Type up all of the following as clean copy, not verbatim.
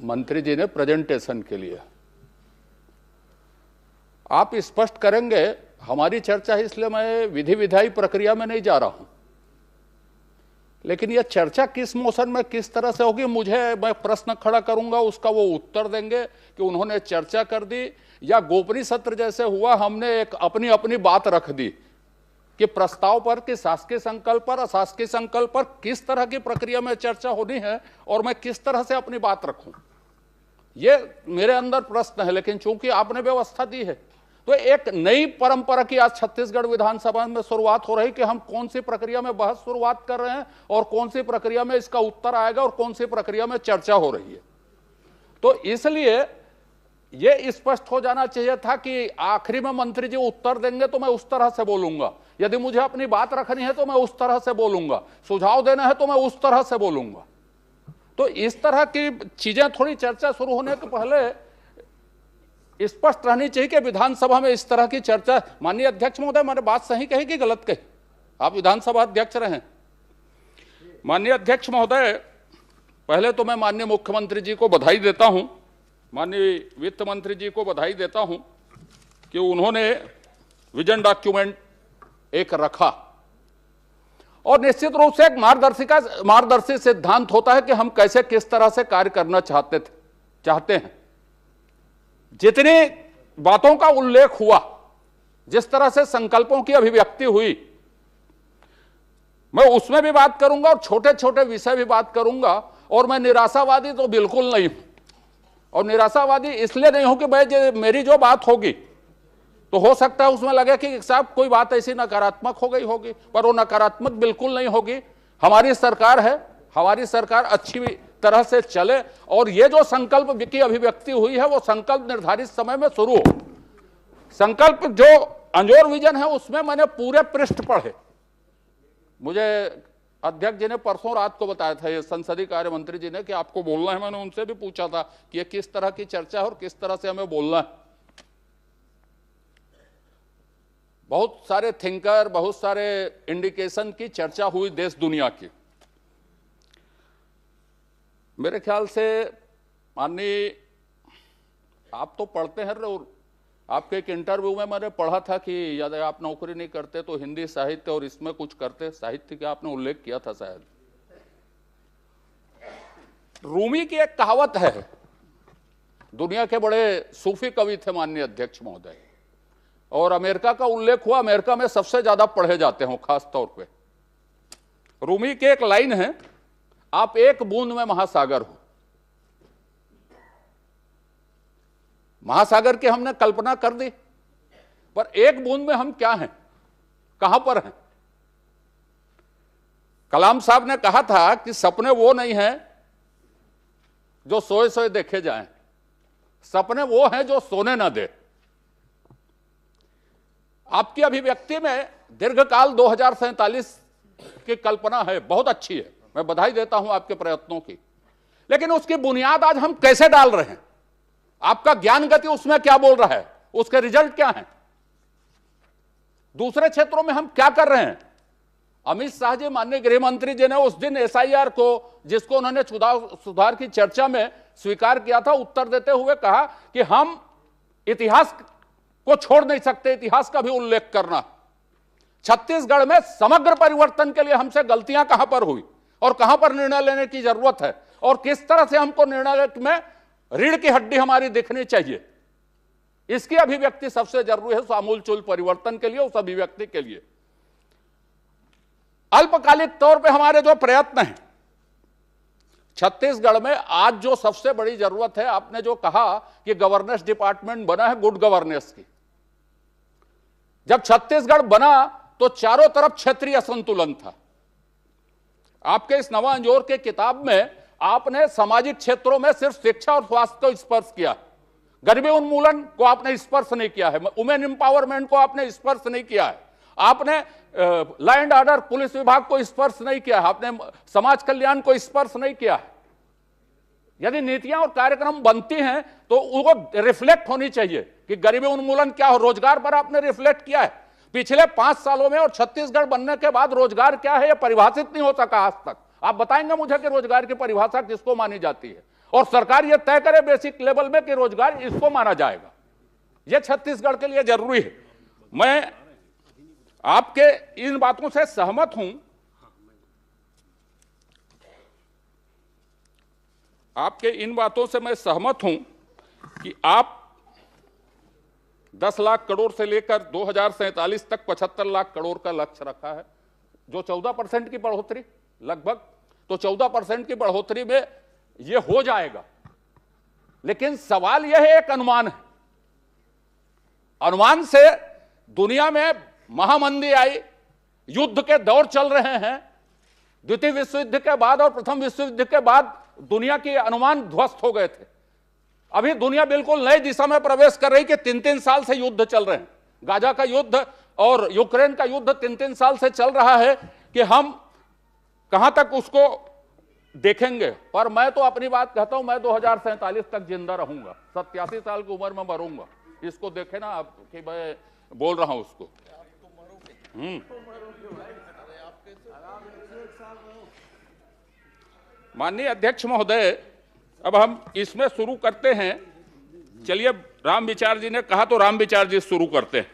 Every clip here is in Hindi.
मंत्री जी ने प्रेजेंटेशन के लिए। आप स्पष्ट करेंगे हमारी चर्चा है, इसलिए मैं विधि विधायी प्रक्रिया में नहीं जा रहा हूं, लेकिन यह चर्चा किस मोशन में किस तरह से होगी, मैं प्रश्न खड़ा करूंगा, उसका वो उत्तर देंगे कि उन्होंने चर्चा कर दी, या गोपनीय सत्र जैसे हुआ हमने एक अपनी अपनी बात रख दी कि प्रस्ताव पर, कि शासकीय संकल्प पर, अशासकीय संकल्प पर किस तरह की प्रक्रिया में चर्चा होनी है और मैं किस तरह से अपनी बात रखूं, ये मेरे अंदर प्रश्न है। लेकिन चूंकि आपने व्यवस्था दी है तो एक नई परंपरा की आज छत्तीसगढ़ विधानसभा में शुरुआत हो रही कि हम कौन सी प्रक्रिया में बहस शुरुआत कर रहे हैं और कौन सी प्रक्रिया में इसका उत्तर आएगा और कौन सी प्रक्रिया में चर्चा हो रही है। तो इसलिए यह स्पष्ट हो जाना चाहिए था कि आखिरी में मंत्री जी उत्तर देंगे तो मैं उस तरह से बोलूंगा, यदि मुझे अपनी बात रखनी है तो मैं उस तरह से बोलूंगा, सुझाव देना है तो मैं उस तरह से बोलूंगा। तो इस तरह की चीजें थोड़ी चर्चा शुरू होने के पहले स्पष्ट रहनी चाहिए कि विधानसभा में इस तरह की चर्चा। माननीय अध्यक्ष महोदय, मैंने बात सही कही कि गलत कही? आप विधानसभा अध्यक्ष रहे। माननीय अध्यक्ष महोदय, पहले तो मैं माननीय मुख्यमंत्री जी को बधाई देता हूं, माननीय वित्त मंत्री जी को बधाई देता हूं कि उन्होंने विजन डॉक्यूमेंट एक रखा और निश्चित रूप से एक मार्गदर्शी सिद्धांत होता है कि हम कैसे किस तरह से कार्य करना चाहते हैं। जितनी बातों का उल्लेख हुआ, जिस तरह से संकल्पों की अभिव्यक्ति हुई, मैं उसमें भी बात करूंगा और छोटे छोटे विषय भी बात करूंगा। और मैं निराशावादी तो बिल्कुल नहीं हूं, और निराशावादी इसलिए नहीं हूं कि भाई मेरी जो बात होगी तो हो सकता है उसमें लगे कि साहब कोई बात ऐसी नकारात्मक हो गई होगी, पर वो नकारात्मक बिल्कुल नहीं होगी। हमारी सरकार है, हमारी सरकार अच्छी तरह से चले और ये जो संकल्प की अभिव्यक्ति हुई है वो संकल्प निर्धारित समय में शुरू हो। संकल्प जो अंजोर विजन है उसमें मैंने पूरे पृष्ठ पढ़े। मुझे अध्यक्ष जी ने परसों रात को बताया था, ये संसदीय कार्य मंत्री जी ने, कि आपको बोलना है। मैंने उनसे भी पूछा था कि ये किस तरह की चर्चा है और किस तरह से हमें बोलना है। बहुत सारे थिंकर, बहुत सारे इंडिकेशन की चर्चा हुई देश दुनिया की। मेरे ख्याल से माननीय, आप तो पढ़ते हैं, आपके एक इंटरव्यू में मैंने पढ़ा था कि यदि आप नौकरी नहीं करते तो हिंदी साहित्य और इसमें कुछ करते। साहित्य का आपने उल्लेख किया था शायद। रूमी की एक कहावत है, दुनिया के बड़े सूफी कवि थे माननीय अध्यक्ष महोदय, और अमेरिका का उल्लेख हुआ, अमेरिका में सबसे ज्यादा पढ़े जाते हो खास तौर पे। रूमी की एक लाइन है, आप एक बूंद में महासागर हो। महासागर की हमने कल्पना कर दी, पर एक बूंद में हम क्या हैं, कहां पर हैं? कलाम साहब ने कहा था कि सपने वो नहीं हैं जो सोए सोए देखे जाएं, सपने वो हैं जो सोने ना दे। आपकी अभिव्यक्ति में दीर्घकाल 2047 की कल्पना है, बहुत अच्छी है, मैं बधाई देता हूं आपके प्रयत्नों की। लेकिन उसकी बुनियाद आज हम कैसे डाल रहे हैं? आपका ज्ञान गति उसमें क्या बोल रहा है? उसके रिजल्ट क्या हैं? दूसरे क्षेत्रों में हम क्या कर रहे हैं? अमित शाह जी, माननीय गृह मंत्री जी ने उस दिन एसआईआर को, जिसको उन्होंने सुधार की चर्चा में स्वीकार किया था, उत्तर देते हुए कहा कि हम इतिहास को छोड़ नहीं सकते, इतिहास का भी उल्लेख करना। छत्तीसगढ़ में समग्र परिवर्तन के लिए हमसे गलतियां कहां पर हुई और कहां पर निर्णय लेने की जरूरत है, और किस तरह से हमको निर्णय में रीढ़ की हड्डी हमारी दिखनी चाहिए, इसकी अभिव्यक्ति सबसे जरूरी है। आमूलचूल परिवर्तन के लिए, उस अभिव्यक्ति के लिए अल्पकालिक तौर पे हमारे जो प्रयत्न हैं छत्तीसगढ़ में, आज जो सबसे बड़ी जरूरत है, आपने जो कहा कि गवर्नेंस डिपार्टमेंट बना है गुड गवर्नेंस की। जब छत्तीसगढ़ बना तो चारों तरफ क्षेत्रीय असंतुलन था। आपके इस नवा अंजोर के किताब में आपने सामाजिक क्षेत्रों में सिर्फ शिक्षा और स्वास्थ्य को स्पर्श किया, गरीबी उन्मूलन को आपने स्पर्श नहीं किया है, वुमेन एम्पावरमेंट को आपने स्पर्श नहीं किया है, आपने लॉ एंड ऑर्डर पुलिस विभाग को स्पर्श नहीं किया है, आपने समाज कल्याण को स्पर्श नहीं किया है। यदि नीतियां और कार्यक्रम बनती हैं तो वो रिफ्लेक्ट होनी चाहिए कि गरीबी उन्मूलन क्या हो। रोजगार पर आपने रिफ्लेक्ट किया है पिछले 5 सालों में, और छत्तीसगढ़ बनने के बाद रोजगार क्या है यह परिभाषित नहीं हो सका आज तक। आप बताएंगे मुझे कि रोजगार की परिभाषा किसको मानी जाती है? और सरकार यह तय करे बेसिक लेवल में कि रोजगार इसको माना जाएगा। यह छत्तीसगढ़ के लिए जरूरी है। मैं आपके इन बातों से सहमत हूं, आपके इन बातों से मैं सहमत हूं कि आप 10 लाख करोड़ से लेकर 2047 तक 75 लाख करोड़ का लक्ष्य रखा है, जो 14% की बढ़ोतरी लगभग, तो 14% की बढ़ोतरी में यह हो जाएगा। लेकिन सवाल यह है, एक अनुमान है, अनुमान से दुनिया में महामंदी आई, युद्ध के दौर चल रहे हैं, द्वितीय विश्व युद्ध के बाद और प्रथम विश्व युद्ध के बाद दुनिया के अनुमान ध्वस्त हो गए थे। अभी दुनिया बिल्कुल नई दिशा में प्रवेश कर रही कि 3-3 साल से युद्ध चल रहे हैं। गाजा का युद्ध और यूक्रेन का युद्ध 3-3 साल से चल रहा है कि हम कहां तक उसको देखेंगे। पर मैं तो अपनी बात कहता हूं, मैं 2047 तक जिंदा रहूंगा, 87 साल की उम्र में मरूंगा। इसको देखे ना आप कि मैं बोल रहा हूं उसको। माननीय अध्यक्ष महोदय, अब हम इसमें शुरू करते हैं। चलिए, राम विचार जी ने कहा तो राम विचार जी शुरू करते हैं।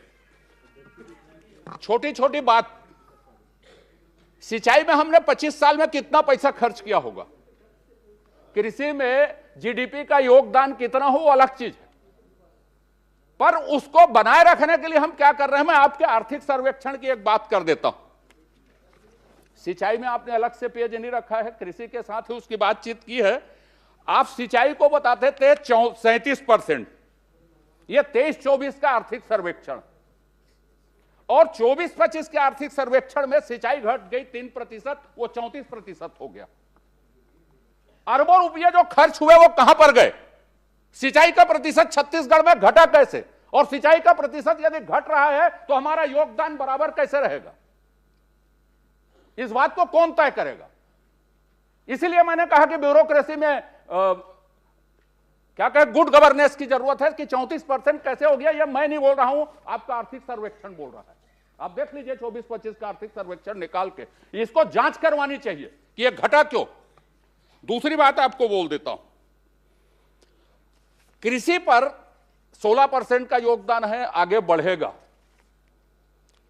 छोटी छोटी बात, सिंचाई में हमने 25 साल में कितना पैसा खर्च किया होगा, कृषि में जीडीपी का योगदान कितना हो वो अलग चीज है, पर उसको बनाए रखने के लिए हम क्या कर रहे हैं। मैं आपके आर्थिक सर्वेक्षण की एक बात कर देता हूं। सिंचाई में आपने अलग से पेज नहीं रखा है, कृषि के साथ ही उसकी बातचीत की है। आप सिंचाई को बताते थे 37%, यह 23-24 का आर्थिक सर्वेक्षण, और 24-25 के आर्थिक सर्वेक्षण में सिंचाई घट गई 3%, वो 34% हो गया। अरबों रुपये जो खर्च हुए वो कहां पर गए? सिंचाई का प्रतिशत छत्तीसगढ़ में घटा कैसे? और सिंचाई का प्रतिशत यदि घट रहा है तो हमारा योगदान बराबर कैसे रहेगा? इस बात को कौन तय करेगा? इसीलिए मैंने कहा कि ब्यूरोक्रेसी में क्या कहे, गुड गवर्नेंस की जरूरत है। कि 34% कैसे हो गया, यह मैं नहीं बोल रहा हूं, आपका आर्थिक सर्वेक्षण बोल रहा है। आप देख लीजिए 24-25 का आर्थिक सर्वेक्षण निकाल के, इसको जांच करवानी चाहिए कि यह घटा क्यों। दूसरी बात आपको बोल देता हूं, कृषि पर 16% का योगदान है, आगे बढ़ेगा।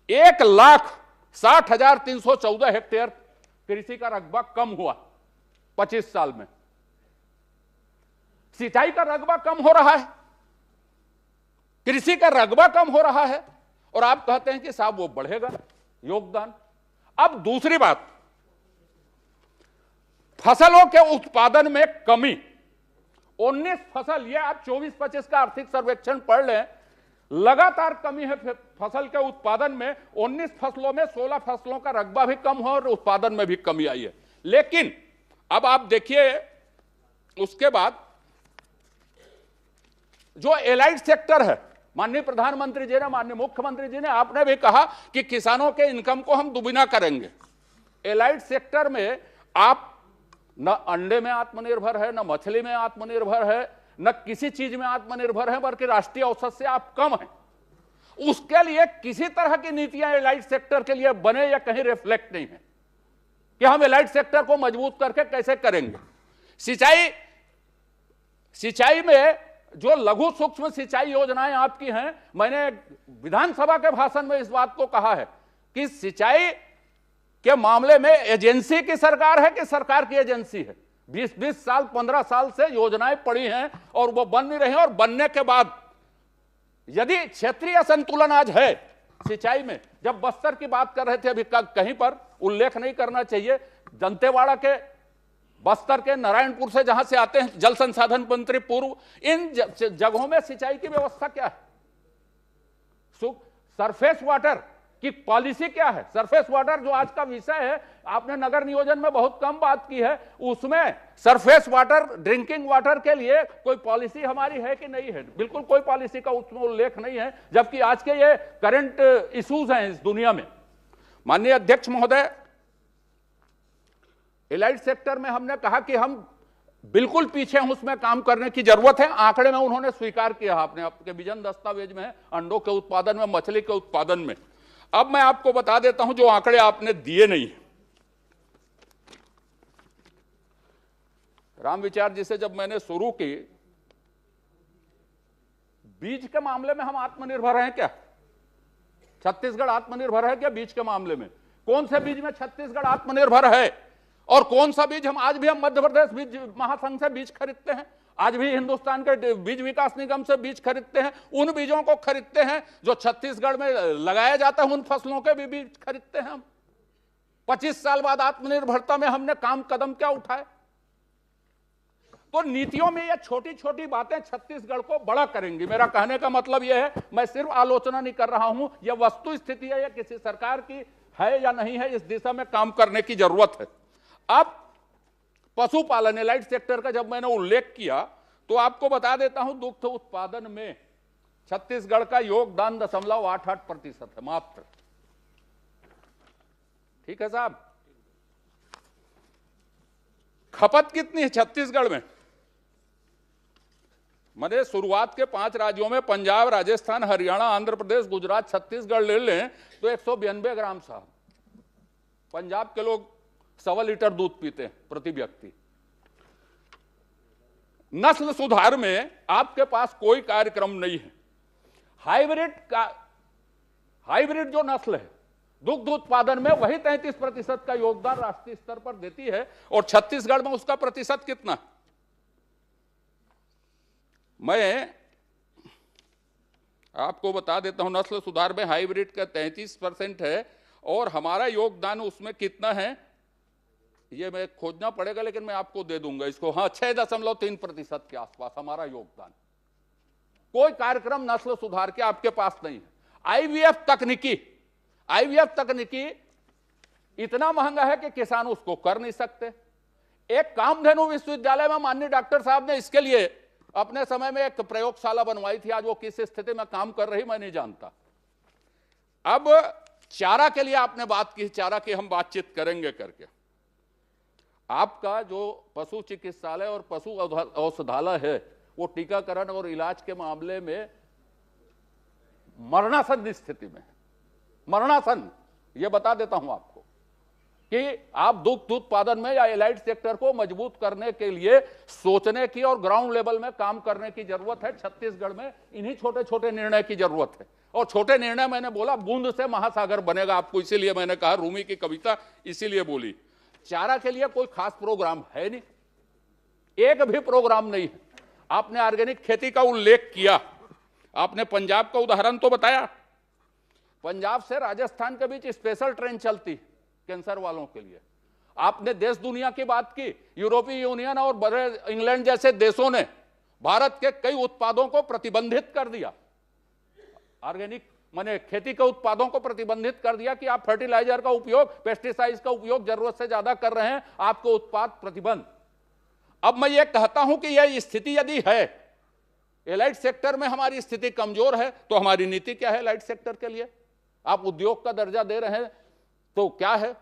1,60,314 हेक्टेयर कृषि का रकबा कम हुआ 25 साल में। सिंचाई का रकबा कम हो रहा है, कृषि का रकबा कम हो रहा है, और आप कहते हैं कि साहब वो बढ़ेगा योगदान। अब दूसरी बात, फसलों के उत्पादन में कमी, 19 फसल, ये आप 24-25 का आर्थिक सर्वेक्षण पढ़ लें, लगातार कमी है फसल के उत्पादन में। 19 फसलों में 16 फसलों का रकबा भी कम हुआ और उत्पादन में भी कमी आई है। लेकिन अब आप देखिए, उसके बाद जो एलाइड सेक्टर है, माननीय प्रधानमंत्री जी ने, माननीय मुख्यमंत्री जी ने, आपने भी कहा कि किसानों के इनकम को हम दुगुना करेंगे। एलाइड सेक्टर में आप न अंडे में आत्मनिर्भर है, न मछली में आत्मनिर्भर है, न किसी चीज में आत्मनिर्भर है, बल्कि राष्ट्रीय औसत से आप कम हैं। उसके लिए किसी तरह की नीतियां एलाइड सेक्टर के लिए बने या कहीं रिफ्लेक्ट नहीं है कि हम एलाइड सेक्टर को मजबूत करके कैसे करेंगे। सिंचाई में जो लघु सूक्ष्म सिंचाई योजनाएं आपकी हैं, मैंने विधानसभा के भाषण में इस बात को कहा है कि सिंचाई के मामले में एजेंसी की सरकार है कि सरकार की एजेंसी है। 20-20 साल 15 साल से योजनाएं पड़ी हैं और वो बन नहीं रही हैं, और बनने के बाद यदि क्षेत्रीय संतुलन आज है सिंचाई में, जब बस्तर की बात कर रहे थे अभी, कहीं पर उल्लेख नहीं करना चाहिए, दंतेवाड़ा के, बस्तर के, नारायणपुर से जहां से आते हैं जल संसाधन मंत्री पूर्व, इन जगहों में सिंचाई की व्यवस्था क्या है? सरफेस वाटर की पॉलिसी क्या है? सरफेस वाटर जो आज का विषय है, आपने नगर नियोजन में बहुत कम बात की है, उसमें सरफेस वाटर, ड्रिंकिंग वाटर के लिए कोई पॉलिसी हमारी है कि नहीं है? बिल्कुल कोई पॉलिसी का उसमें उल्लेख नहीं है, जबकि आज के ये करंट इश्यूज हैं इस दुनिया में। माननीय अध्यक्ष महोदय, एलाइड सेक्टर में हमने कहा कि हम बिल्कुल पीछे हैं, उसमें काम करने की जरूरत है। आंकड़े में उन्होंने स्वीकार किया, आपने आपके विजन दस्तावेज में, अंडों के उत्पादन में, मछली के उत्पादन में। अब मैं आपको बता देता हूं जो आंकड़े आपने दिए नहीं। राम विचार जी से जब मैंने शुरू की, बीज के मामले में हम आत्मनिर्भर हैं क्या? छत्तीसगढ़ आत्मनिर्भर है क्या बीज के मामले में? कौन से बीज में छत्तीसगढ़ आत्मनिर्भर है? और कौन सा बीज आज भी हम मध्य प्रदेश बीज महासंघ से बीज खरीदते हैं, आज भी हिंदुस्तान के बीज विकास निगम से बीज खरीदते हैं, उन बीजों को खरीदते हैं जो छत्तीसगढ़ में लगाया जाता है, उन फसलों के भी बीज खरीदते हैं हम। 25 साल बाद आत्मनिर्भरता में हमने काम कदम क्या उठाए? तो नीतियों में ये छोटी छोटी बातें छत्तीसगढ़ को बड़ा करेंगी। मेरा कहने का मतलब यह है, मैं सिर्फ आलोचना नहीं कर रहा हूं, यह वस्तु स्थिति है, यह किसी सरकार की है या नहीं है, इस दिशा में काम करने की जरूरत है। अब पशुपालन एलाइड सेक्टर का जब मैंने उल्लेख किया तो आपको बता देता हूं, दुग्ध उत्पादन में छत्तीसगढ़ का योगदान 0.88% है मात्र। ठीक है साहब? खपत कितनी है छत्तीसगढ़ में? मैंने शुरुआत के 5 राज्यों में पंजाब, राजस्थान, हरियाणा, आंध्र प्रदेश, गुजरात, छत्तीसगढ़ ले लें तो 192 ग्राम साहब। पंजाब के लोग 1.25 लीटर दूध पीते हैं प्रति व्यक्ति। नस्ल सुधार में आपके पास कोई कार्यक्रम नहीं है। हाइब्रिड जो नस्ल है दुग्ध उत्पादन में, वही 33% का योगदान राष्ट्रीय स्तर पर देती है, और छत्तीसगढ़ में उसका प्रतिशत कितना? मैं आपको बता देता हूं, नस्ल सुधार में हाइब्रिड का 33% है, और हमारा योगदान उसमें कितना है ये मैं खोजना पड़ेगा, लेकिन मैं आपको दे दूंगा इसको। हाँ, 6.3% के आसपास हमारा योगदान। कोई कार्यक्रम नस्ल सुधार के आपके पास नहीं है। आईवीएफ तकनीकी इतना महंगा है कि किसान उसको कर नहीं सकते। एक कामधेनु विश्वविद्यालय में माननीय डॉक्टर साहब ने इसके लिए अपने समय में एक प्रयोगशाला बनवाई थी। आज वो किस स्थिति में काम कर रही मैं नहीं जानता। अब चारा के लिए आपने बात की, चारा की हम बातचीत करेंगे करके। आपका जो पशु चिकित्सालय और पशु औषधालय है वो टीकाकरण और इलाज के मामले में मरणासन स्थिति में, मरणासन। ये बता देता हूं आपको कि आप दुग्ध उत्पादन में या एलाइड सेक्टर को मजबूत करने के लिए सोचने की और ग्राउंड लेवल में काम करने की जरूरत है। छत्तीसगढ़ में इन्हीं छोटे छोटे निर्णय की जरूरत है, और छोटे निर्णय मैंने बोला बूंद से महासागर बनेगा आपको, इसीलिए मैंने कहा, रूमी की कविता इसीलिए बोली। चारा के लिए कोई खास प्रोग्राम है नहीं, एक भी प्रोग्राम नहीं है। आपने ऑर्गेनिक खेती का उल्लेख किया, आपने पंजाब का उदाहरण तो बताया। पंजाब से राजस्थान के बीच स्पेशल ट्रेन चलती कैंसर वालों के लिए। आपने देश दुनिया की बात की, यूरोपीय यूनियन और बड़े इंग्लैंड जैसे देशों ने भारत के कई उत्पादों को प्रतिबंधित कर दिया। ऑर्गेनिक माने खेती के उत्पादों को प्रतिबंधित कर दिया कि आप फर्टिलाइजर का उपयोग, पेस्टिसाइड्स का उपयोग जरूरत से ज्यादा कर रहे हैं, आपको उत्पाद प्रतिबंध। अब मैं ये कहता हूं कि यह स्थिति यदि है, एलाइड सेक्टर में हमारी स्थिति कमजोर है, तो हमारी नीति क्या है एलाइड सेक्टर के लिए? आप उद्योग का दर्जा दे रहे हैं तो क्या है?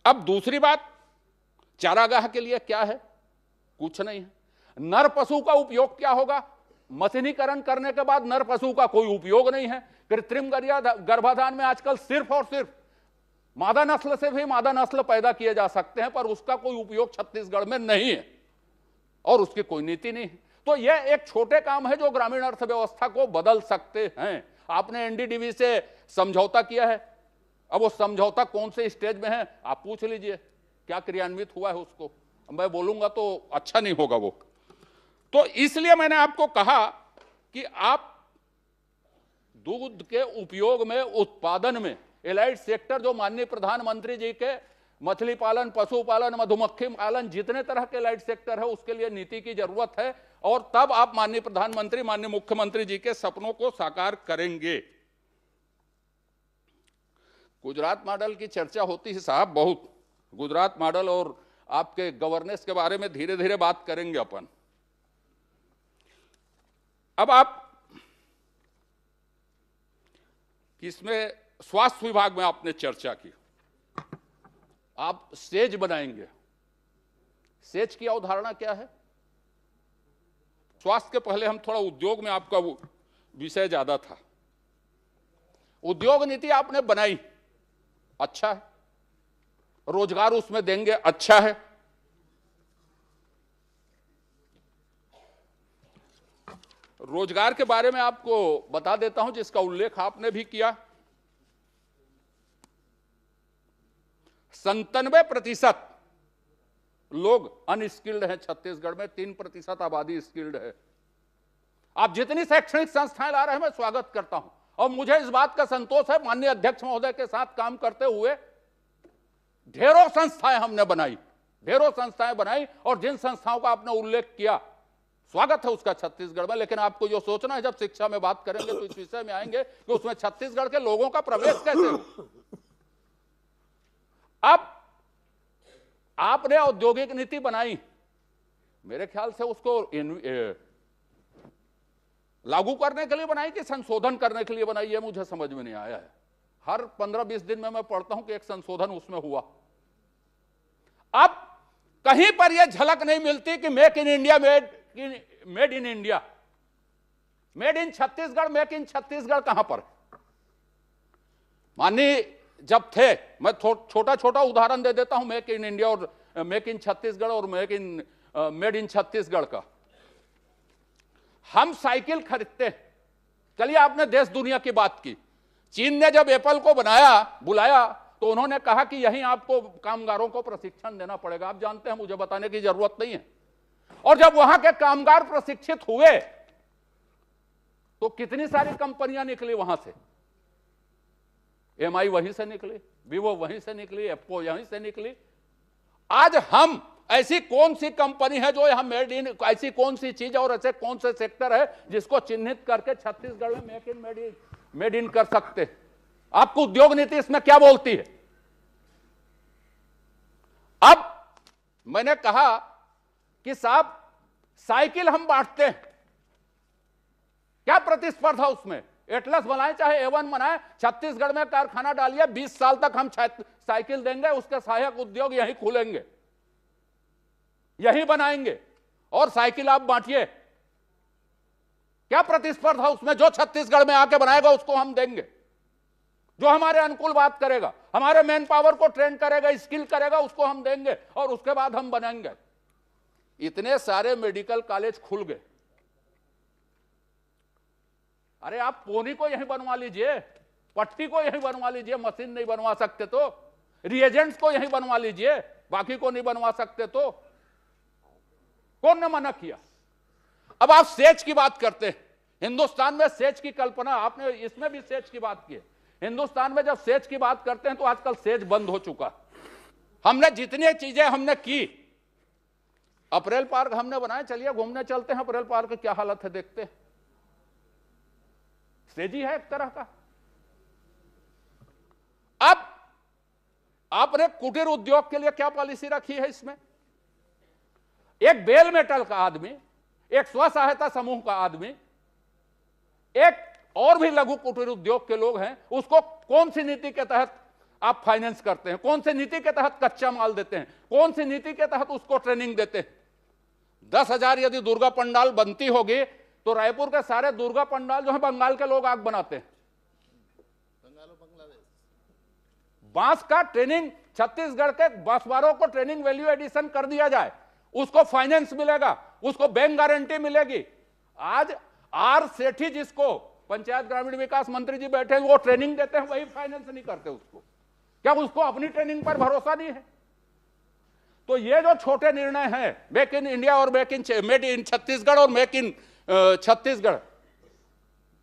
अब दूसरी बात, चारागाह के लिए क्या है? कुछ नहीं है। नर पशु का उपयोग क्या होगा? मशीनीकरण करने के बाद नर पशु का कोई उपयोग नहीं है। कृत्रिम गर्भाधान में आजकल सिर्फ और सिर्फ मादा नस्ल से भी मादा नस्ल पैदा किए जा सकते हैं, पर उसका कोई उपयोग छत्तीसगढ़ में नहीं है और उसकी कोई नीति नहीं है। तो यह एक छोटे काम है जो ग्रामीण अर्थव्यवस्था को बदल सकते हैं। आपने एनडीडीबी से समझौता किया है, अब वो समझौता कौन से स्टेज में है आप पूछ लीजिए, क्या क्रियान्वित हुआ है उसको। मैं बोलूंगा तो अच्छा नहीं होगा वो। तो इसलिए मैंने आपको कहा कि आप दूध के उपयोग में, उत्पादन में एलाइड सेक्टर जो माननीय प्रधानमंत्री जी के मछली पालन, पशुपालन, मधुमक्खी पालन, जितने तरह के एलाइड सेक्टर है उसके लिए नीति की जरूरत है, और तब आप माननीय प्रधानमंत्री, माननीय मुख्यमंत्री जी के सपनों को साकार करेंगे। गुजरात मॉडल की चर्चा होती है साहब बहुत। गुजरात मॉडल और आपके गवर्नेंस के बारे में धीरे धीरे बात करेंगे अपन। अब आप इसमें स्वास्थ्य विभाग में आपने चर्चा की, आप सेज बनाएंगे। सेज की अवधारणा क्या है? स्वास्थ्य के पहले हम थोड़ा उद्योग में, आपका वो विषय ज्यादा था। उद्योग नीति आपने बनाई, अच्छा है, रोजगार उसमें देंगे, अच्छा है। रोजगार के बारे में आपको बता देता हूं, जिसका उल्लेख आपने भी किया। 97% लोग अनस्किल्ड हैं छत्तीसगढ़ में, 3% आबादी स्किल्ड है। आप जितनी शैक्षणिक संस्थाएं ला रहे हैं मैं स्वागत करता हूं, और मुझे इस बात का संतोष है, माननीय अध्यक्ष महोदय के साथ काम करते हुए ढेरों संस्थाएं हमने बनाई, ढेरों संस्थाएं बनाई, और जिन संस्थाओं का आपने उल्लेख किया स्वागत है उसका छत्तीसगढ़ में। लेकिन आपको जो सोचना है, जब शिक्षा में बात करेंगे तो इस विषय में आएंगे कि उसमें छत्तीसगढ़ के लोगों का प्रवेश कैसे हो। अब आपने औद्योगिक नीति बनाई, मेरे ख्याल से उसको लागू करने के लिए बनाई कि संशोधन करने के लिए बनाई है, मुझे समझ में नहीं आया है। हर 15-20 दिन में मैं पढ़ता हूं कि एक संशोधन उसमें हुआ। अब कहीं पर यह झलक नहीं मिलती कि make in India, made in India, made in Chhattisgarh, make in Chhattisgarh कहां पर? माननीय जब थे, मैं छोटा छोटा उदाहरण दे देता हूं मेक इन इंडिया और मेक इन छत्तीसगढ़ और मेड इन छत्तीसगढ़ का। हम साइकिल खरीदते हैं, चलिए आपने देश दुनिया की बात की, चीन ने जब एप्पल को बुलाया तो उन्होंने कहा कि यहीं आपको कामगारों को प्रशिक्षण देना पड़ेगा। आप जानते हैं, मुझे बताने की जरूरत नहीं है। और जब वहां के कामगार प्रशिक्षित हुए तो कितनी सारी कंपनियां निकली वहां से, एमआई वहीं से निकली, वीवो वहीं से निकली, एप्पो यहीं से निकली। आज हम ऐसी कौन सी कंपनी है जो यहां मेड इन, ऐसी कौन सी चीज और ऐसे कौन से सेक्टर है जिसको चिन्हित करके छत्तीसगढ़ में मेक इन मेड इन कर सकते? आपको उद्योग नीति इसमें क्या बोलती है? अब मैंने कहा कि साहब साइकिल हम बांटते हैं, क्या प्रतिस्पर्धा उसमें? एटलस बनाए चाहे एवन बनाए, छत्तीसगढ़ में कारखाना डालिए, 20 साल तक हम साइकिल देंगे, उसके सहायक उद्योग यहीं खुलेंगे, यहीं बनाएंगे, और साइकिल आप बांटिए। क्या प्रतिस्पर्धा उसमें? जो छत्तीसगढ़ में आके बनाएगा उसको हम देंगे, जो हमारे अनुकूल बात करेगा, हमारे मैन पावर को ट्रेन करेगा, स्किल करेगा, उसको हम देंगे, और उसके बाद हम बनाएंगे। इतने सारे मेडिकल कॉलेज खुल गए। अरे आप पोनी को यहीं बनवा लीजिए, पट्टी को यहीं बनवा लीजिए, मशीन नहीं बनवा सकते तो, रिएजेंट्स को यहीं बनवा लीजिए, बाकी को नहीं बनवा सकते तो कौन ने मना किया? अब आप सेज की बात करते हैं, हिंदुस्तान में सेज की कल्पना, आपने इसमें भी सेज की बात की है। हिंदुस्तान में जब सेज की बात करते हैं तो आजकल सेज बंद हो चुका। हमने जितनी चीजें हमने की, अप्रैल पार्क हमने बनाया, चलिए घूमने चलते हैं अप्रैल पार्क की क्या हालत है देखते हैं। सेज ही है एक तरह का। अब आपने कुटीर उद्योग के लिए क्या पॉलिसी रखी है इसमें? एक बेल मेटल का आदमी, एक स्व सहायता समूह का आदमी, एक और भी लघु कुटीर उद्योग के लोग हैं, उसको कौन सी नीति के तहत आप फाइनेंस करते हैं? कौन सी नीति के तहत कच्चा माल देते हैं? कौन सी नीति के तहत उसको ट्रेनिंग देते हैं? 10,000 यदि दुर्गा पंडाल बनती होगी तो रायपुर के सारे दुर्गा पंडाल जो है बंगाल के लोग आग बनाते हैं। बांस का ट्रेनिंग, छत्तीसगढ़ के बांसवारों को ट्रेनिंग वैल्यू एडिशन कर दिया जाए, उसको फाइनेंस मिलेगा, उसको बैंक गारंटी मिलेगी। आज आर सेठी, जिसको पंचायत ग्रामीण विकास मंत्री जी बैठे हैं, वो ट्रेनिंग देते हैं, वही फाइनेंस नहीं करते उसको। क्या उसको अपनी ट्रेनिंग पर भरोसा नहीं है? तो ये जो छोटे निर्णय हैं, मेक इन इंडिया और मेड इन छत्तीसगढ़ और मेक इन छत्तीसगढ़,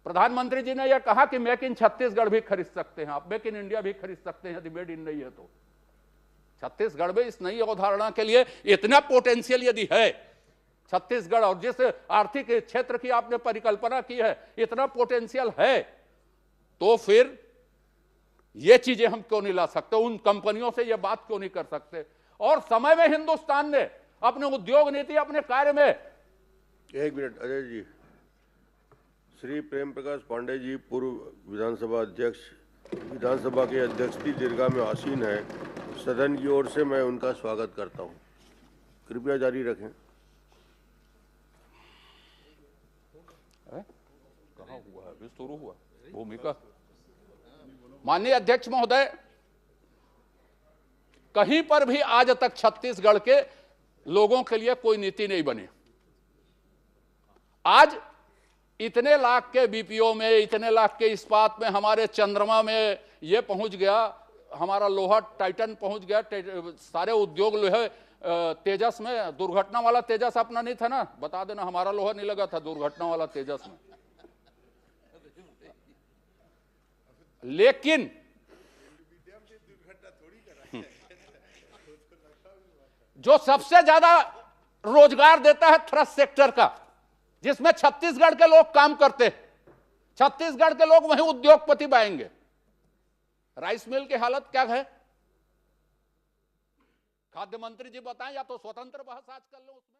प्रधानमंत्री जी ने यह कहा कि मेक इन छत्तीसगढ़ भी खरीद सकते हैं आप, मेक इन इंडिया भी खरीद सकते हैं यदि मेड इन नहीं है तो। छत्तीसगढ़ में इस नई अवधारणा के लिए इतना पोटेंशियल यदि है छत्तीसगढ़, और जिस आर्थिक क्षेत्र की आपने परिकल्पना की है, इतना पोटेंशियल है, तो फिर ये चीजें हम क्यों नहीं ला सकते? उन कंपनियों से ये बात क्यों नहीं कर सकते? और समय में हिंदुस्तान ने अपने उद्योग नीति, अपने कार्य में। एक मिनट अजय जी, श्री प्रेम प्रकाश पांडे जी पूर्व विधानसभा अध्यक्ष, विधानसभा के अध्यक्ष की दीर्घा में आसीन है, सदन की ओर से मैं उनका स्वागत करता हूं। कृपया जारी रखें। कहाँ हुआ है? अभी शुरू हुआ भूमिका। माननीय अध्यक्ष महोदय, कहीं पर भी आज तक छत्तीसगढ़ के लोगों के लिए कोई नीति नहीं बनी। आज इतने लाख के बीपीओ में, इतने लाख के इस्पात में, हमारे चंद्रमा में ये पहुंच गया, हमारा लोहा टाइटन पहुंच गया, सारे उद्योग लोहे तेजस में। दुर्घटना वाला तेजस अपना नहीं था ना, बता देना, हमारा लोहा नहीं लगा था दुर्घटना वाला तेजस में। लेकिन जो सबसे ज्यादा रोजगार देता है थ्रस्ट सेक्टर का, जिसमें छत्तीसगढ़ के लोग काम करते हैं, छत्तीसगढ़ के लोग वहीं उद्योगपति बनेंगे। राइस मिल की हालत क्या है? खाद्य मंत्री जी बताएं, या तो स्वतंत्र बहस आज कर लो उसमें।